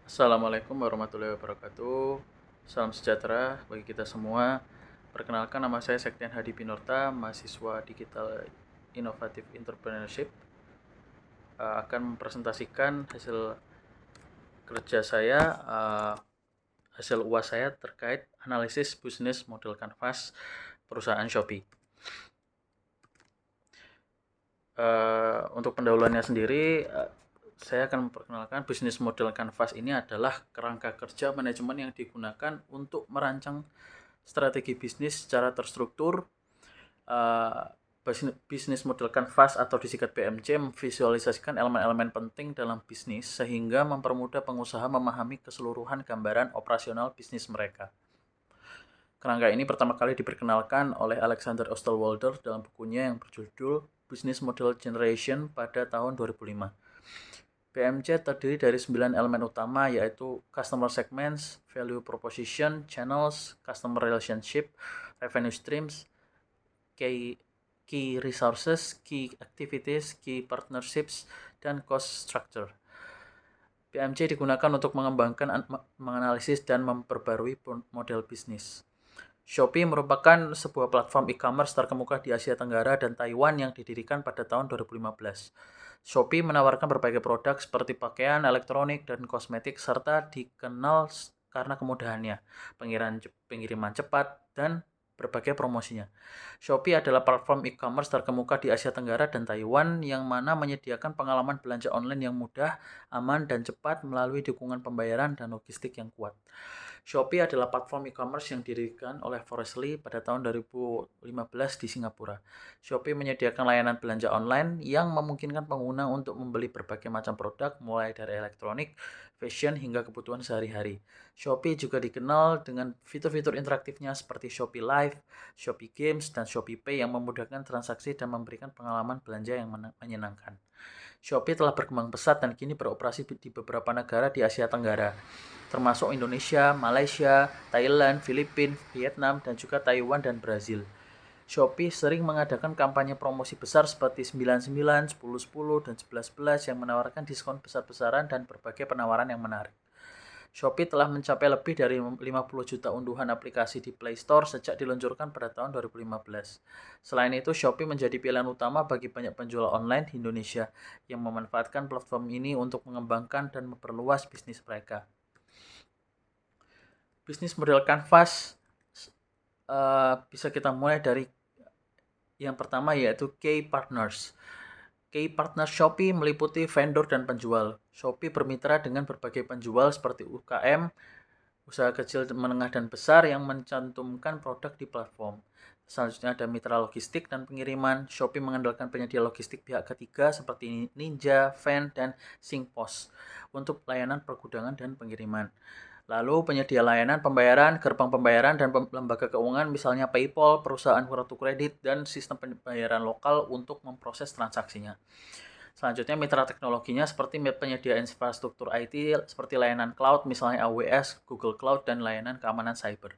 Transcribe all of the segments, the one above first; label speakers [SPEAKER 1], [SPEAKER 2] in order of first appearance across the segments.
[SPEAKER 1] Assalamualaikum warahmatullahi wabarakatuh. Salam sejahtera bagi kita semua. Perkenalkan, nama saya Sektian Hadi Pinurta, mahasiswa Digital Innovative Entrepreneurship. Akan mempresentasikan hasil kerja saya, hasil UAS saya terkait analisis bisnis model kanvas perusahaan Shopee. Untuk pendahuluannya sendiri, saya akan memperkenalkan bisnis model kanvas ini adalah kerangka kerja manajemen yang digunakan untuk merancang strategi bisnis secara terstruktur. Bisnis model kanvas atau disingkat BMC memvisualisasikan elemen-elemen penting dalam bisnis sehingga mempermudah pengusaha memahami keseluruhan gambaran operasional bisnis mereka. Kerangka ini pertama kali diperkenalkan oleh Alexander Osterwalder dalam bukunya yang berjudul Business Model Generation pada tahun 2005. BMC terdiri dari 9 elemen utama, yaitu Customer Segments, Value Proposition, Channels, Customer Relationship, Revenue Streams, Key Resources, Key Activities, Key Partnerships, dan Cost Structure. BMC digunakan untuk mengembangkan, menganalisis, dan memperbarui model bisnis. Shopee merupakan sebuah platform e-commerce terkemuka di Asia Tenggara dan Taiwan yang didirikan pada tahun 2015. Shopee menawarkan berbagai produk seperti pakaian, elektronik, dan kosmetik, serta dikenal karena kemudahannya, pengiriman cepat, dan berbagai promosinya. Shopee adalah platform e-commerce terkemuka di Asia Tenggara dan Taiwan yang mana menyediakan pengalaman belanja online yang mudah, aman, dan cepat melalui dukungan pembayaran dan logistik yang kuat. Shopee adalah platform e-commerce yang didirikan oleh Forrest Li pada tahun 2015 di Singapura. Shopee menyediakan layanan belanja online yang memungkinkan pengguna untuk membeli berbagai macam produk mulai dari elektronik, fashion, hingga kebutuhan sehari-hari. Shopee juga dikenal dengan fitur-fitur interaktifnya seperti Shopee Live, Shopee Games, dan Shopee Pay yang memudahkan transaksi dan memberikan pengalaman belanja yang menyenangkan. Shopee telah berkembang pesat dan kini beroperasi di beberapa negara di Asia Tenggara, termasuk Indonesia, Malaysia, Thailand, Filipina, Vietnam, dan juga Taiwan dan Brazil. Shopee sering mengadakan kampanye promosi besar seperti 99, 10-10, dan 11-11 yang menawarkan diskon besar-besaran dan berbagai penawaran yang menarik. Shopee telah mencapai lebih dari 50 juta unduhan aplikasi di Play Store sejak diluncurkan pada tahun 2015. Selain itu, Shopee menjadi pilihan utama bagi banyak penjual online di Indonesia yang memanfaatkan platform ini untuk mengembangkan dan memperluas bisnis mereka. Bisnis model kanvas bisa kita mulai dari yang pertama, yaitu Key Partners. Key partner Shopee meliputi vendor dan penjual. Shopee bermitra dengan berbagai penjual seperti UKM, usaha kecil, menengah, dan besar yang mencantumkan produk di platform. Selanjutnya ada mitra logistik dan pengiriman. Shopee mengandalkan penyedia logistik pihak ketiga seperti Ninja, Van, dan Singpost untuk layanan pergudangan dan pengiriman. Lalu penyedia layanan pembayaran, gerbang pembayaran, dan lembaga keuangan misalnya PayPal, perusahaan kartu kredit, dan sistem pembayaran lokal untuk memproses transaksinya. Selanjutnya mitra teknologinya seperti penyedia infrastruktur IT seperti layanan cloud misalnya AWS, Google Cloud, dan layanan keamanan cyber.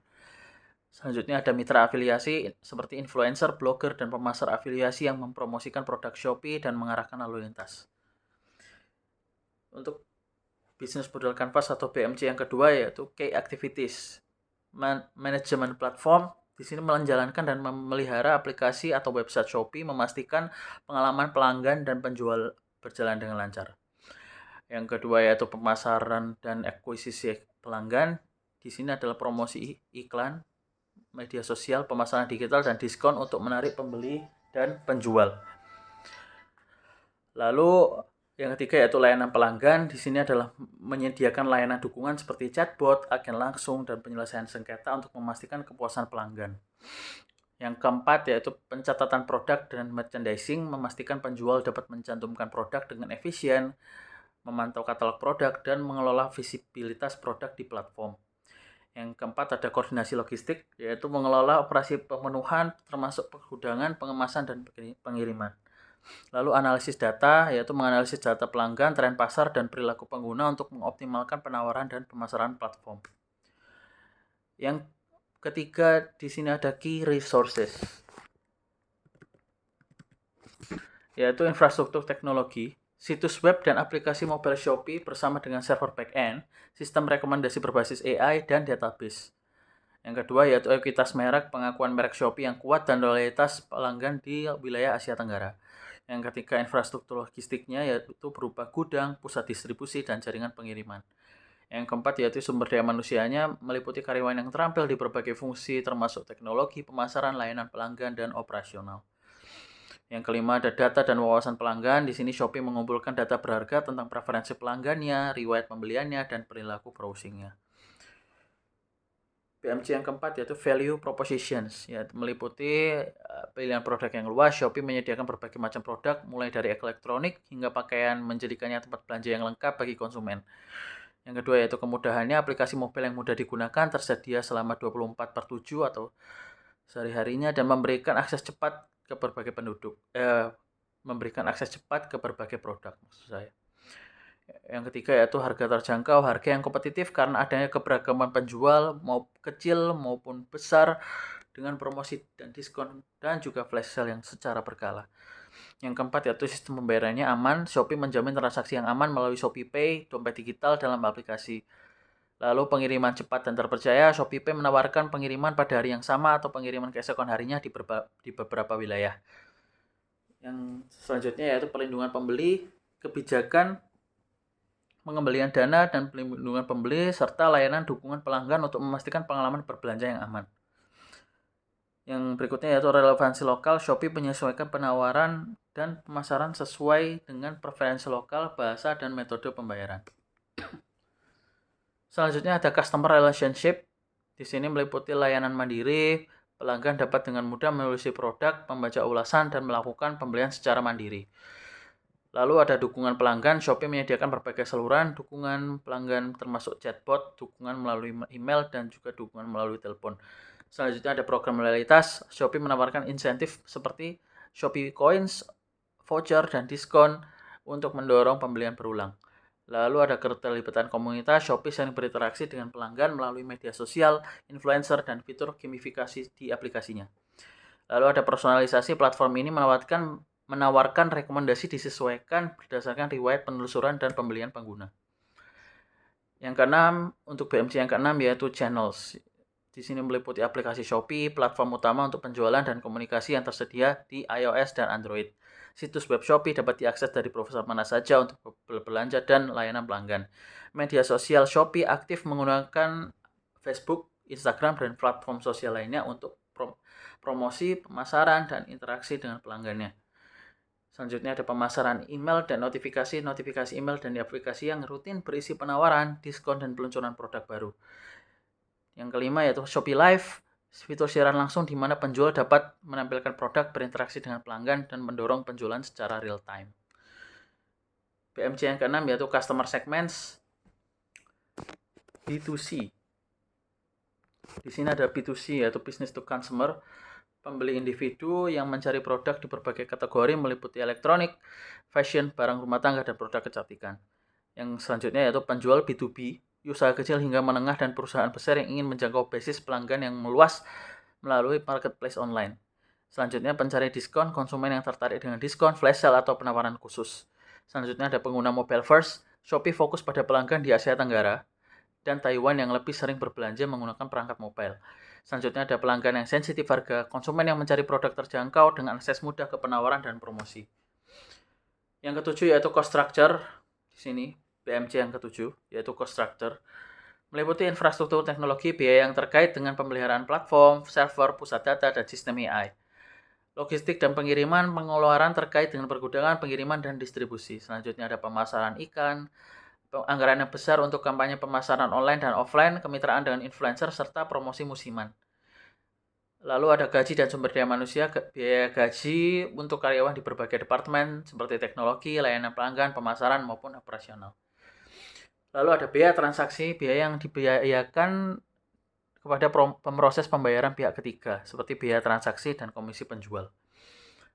[SPEAKER 1] Selanjutnya ada mitra afiliasi seperti influencer, blogger, dan pemasar afiliasi yang mempromosikan produk Shopee dan mengarahkan lalu lintas. Untuk bisnis model kanvas atau BMC yang kedua yaitu Key Activities. Manajemen platform di sini menjalankan dan memelihara aplikasi atau website Shopee, memastikan pengalaman pelanggan dan penjual berjalan dengan lancar. Yang kedua yaitu pemasaran dan akuisisi pelanggan. Di sini adalah promosi iklan, media sosial, pemasaran digital, dan diskon untuk menarik pembeli dan penjual. Lalu yang ketiga yaitu layanan pelanggan. Di sini adalah menyediakan layanan dukungan seperti chatbot, agen langsung, dan penyelesaian sengketa untuk memastikan kepuasan pelanggan. Yang keempat yaitu pencatatan produk dan merchandising, memastikan penjual dapat mencantumkan produk dengan efisien, memantau katalog produk, dan mengelola visibilitas produk di platform. Yang keempat ada koordinasi logistik, yaitu mengelola operasi pemenuhan termasuk pergudangan, pengemasan, dan pengiriman. Lalu analisis data, yaitu menganalisis data pelanggan, tren pasar, dan perilaku pengguna untuk mengoptimalkan penawaran dan pemasaran platform. Yang ketiga di sini ada Key Resources, yaitu infrastruktur teknologi situs web dan aplikasi mobile Shopee bersama dengan server back-end, sistem rekomendasi berbasis AI, dan database. Yang kedua yaitu ekuitas merek, pengakuan merek Shopee yang kuat dan loyalitas pelanggan di wilayah Asia Tenggara. Yang ketiga infrastruktur logistiknya yaitu berupa gudang, pusat distribusi, dan jaringan pengiriman. Yang keempat yaitu sumber daya manusianya meliputi karyawan yang terampil di berbagai fungsi termasuk teknologi, pemasaran, layanan pelanggan, dan operasional. Yang kelima ada data dan wawasan pelanggan. Di sini Shopee mengumpulkan data berharga tentang preferensi pelanggannya, riwayat pembeliannya, dan perilaku browsingnya. PMC yang keempat yaitu value propositions, yaitu meliputi pilihan produk yang luas. Shopee menyediakan berbagai macam produk mulai dari elektronik hingga pakaian, menjadikannya tempat belanja yang lengkap bagi konsumen. Yang kedua yaitu kemudahannya, aplikasi mobile yang mudah digunakan, tersedia selama 24/7 atau sehari-harinya, dan memberikan akses cepat ke berbagai produk maksud saya. Yang ketiga yaitu harga terjangkau, harga yang kompetitif karena adanya keberagaman penjual mau kecil maupun besar dengan promosi dan diskon dan juga flash sale yang secara berkala. Yang keempat yaitu sistem pembayarannya aman. Shopee menjamin transaksi yang aman melalui ShopeePay, dompet digital dalam aplikasi. Lalu pengiriman cepat dan terpercaya. ShopeePay menawarkan pengiriman pada hari yang sama atau pengiriman keesokan harinya di beberapa wilayah. Yang selanjutnya yaitu perlindungan pembeli, kebijakan pengembalian dana dan pelindungan pembeli, serta layanan dukungan pelanggan untuk memastikan pengalaman berbelanja yang aman. Yang berikutnya yaitu relevansi lokal. Shopee menyesuaikan penawaran dan pemasaran sesuai dengan preferensi lokal, bahasa, dan metode pembayaran. Selanjutnya ada customer relationship. Di sini meliputi layanan mandiri. Pelanggan dapat dengan mudah menelusuri produk, membaca ulasan, dan melakukan pembelian secara mandiri. Lalu ada dukungan pelanggan. Shopee menyediakan berbagai saluran dukungan pelanggan termasuk chatbot, dukungan melalui email, dan juga dukungan melalui telepon. Selanjutnya ada program loyalitas. Shopee menawarkan insentif seperti Shopee Coins, voucher, dan diskon untuk mendorong pembelian berulang. Lalu ada keterlibatan komunitas. Shopee sering berinteraksi dengan pelanggan melalui media sosial, influencer, dan fitur gamifikasi di aplikasinya. Lalu ada personalisasi. Platform ini menawarkan rekomendasi disesuaikan berdasarkan riwayat penelusuran dan pembelian pengguna. Yang keenam, untuk BMC yang keenam yaitu channels. Di sini meliputi aplikasi Shopee, platform utama untuk penjualan dan komunikasi yang tersedia di iOS dan Android. Situs web Shopee dapat diakses dari browser mana saja untuk berbelanja dan layanan pelanggan. Media sosial Shopee aktif menggunakan Facebook, Instagram, dan platform sosial lainnya untuk promosi, pemasaran, dan interaksi dengan pelanggannya. Selanjutnya ada pemasaran email dan notifikasi email dan aplikasi yang rutin berisi penawaran, diskon, dan peluncuran produk baru. Yang kelima yaitu Shopee Live, fitur siaran langsung di mana penjual dapat menampilkan produk, berinteraksi dengan pelanggan, dan mendorong penjualan secara real time. BMC yang keenam yaitu Customer Segments B2C. Di sini ada B2C yaitu Business to Consumer, pembeli individu yang mencari produk di berbagai kategori meliputi elektronik, fashion, barang rumah tangga, dan produk kecantikan. Yang selanjutnya yaitu penjual B2B, usaha kecil hingga menengah dan perusahaan besar yang ingin menjangkau basis pelanggan yang meluas melalui marketplace online. Selanjutnya pencari diskon, konsumen yang tertarik dengan diskon, flash sale, atau penawaran khusus. Selanjutnya ada pengguna mobile first. Shopee fokus pada pelanggan di Asia Tenggara dan Taiwan yang lebih sering berbelanja menggunakan perangkat mobile. Selanjutnya ada pelanggan yang sensitif harga, konsumen yang mencari produk terjangkau dengan akses mudah ke penawaran dan promosi. Yang ketujuh yaitu cost structure. Di sini BMC yang ketujuh yaitu cost structure meliputi infrastruktur teknologi, biaya yang terkait dengan pemeliharaan platform, server, pusat data, dan sistem AI. Logistik dan pengiriman, pengeluaran terkait dengan pergudangan, pengiriman, dan distribusi. Selanjutnya ada pemasaran iklan, anggaran yang besar untuk kampanye pemasaran online dan offline, kemitraan dengan influencer, serta promosi musiman. Lalu ada gaji dan sumber daya manusia, biaya gaji untuk karyawan di berbagai departemen seperti teknologi, layanan pelanggan, pemasaran, maupun operasional. Lalu ada biaya transaksi, biaya yang dibiayakan kepada pemroses pembayaran pihak ketiga, seperti biaya transaksi dan komisi penjual.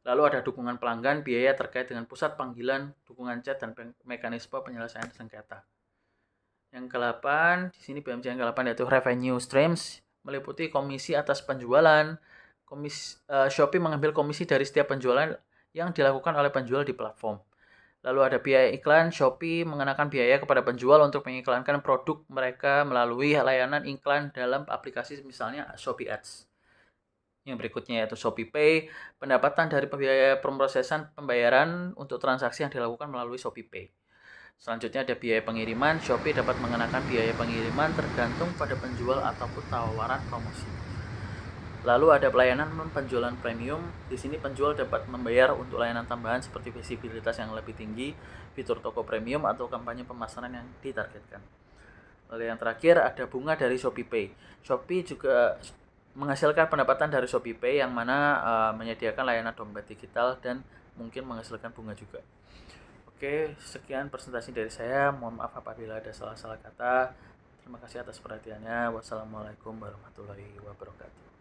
[SPEAKER 1] Lalu ada dukungan pelanggan, biaya terkait dengan pusat panggilan, dukungan chat, dan mekanisme penyelesaian sengketa. Yang ke-8, di sini BMC yang ke-8 yaitu revenue streams, meliputi komisi atas penjualan. Shopee mengambil komisi dari setiap penjualan yang dilakukan oleh penjual di platform. Lalu ada biaya iklan. Shopee mengenakan biaya kepada penjual untuk mengiklankan produk mereka melalui layanan iklan dalam aplikasi misalnya Shopee Ads. Yang berikutnya yaitu Shopee Pay, pendapatan dari biaya pemrosesan pembayaran untuk transaksi yang dilakukan melalui Shopee Pay. Selanjutnya ada biaya pengiriman. Shopee dapat mengenakan biaya pengiriman tergantung pada penjual ataupun tawaran promosi. Lalu ada pelayanan penjualan premium. Di sini penjual dapat membayar untuk layanan tambahan seperti visibilitas yang lebih tinggi, fitur toko premium, atau kampanye pemasaran yang ditargetkan. Lalu yang terakhir ada bunga dari Shopee Pay. Shopee juga menghasilkan pendapatan dari Shopee Pay yang mana menyediakan layanan dompet digital dan mungkin menghasilkan bunga juga. Oke, sekian presentasi dari saya. Mohon maaf apabila ada salah-salah kata. Terima kasih atas perhatiannya. Wassalamualaikum warahmatullahi wabarakatuh.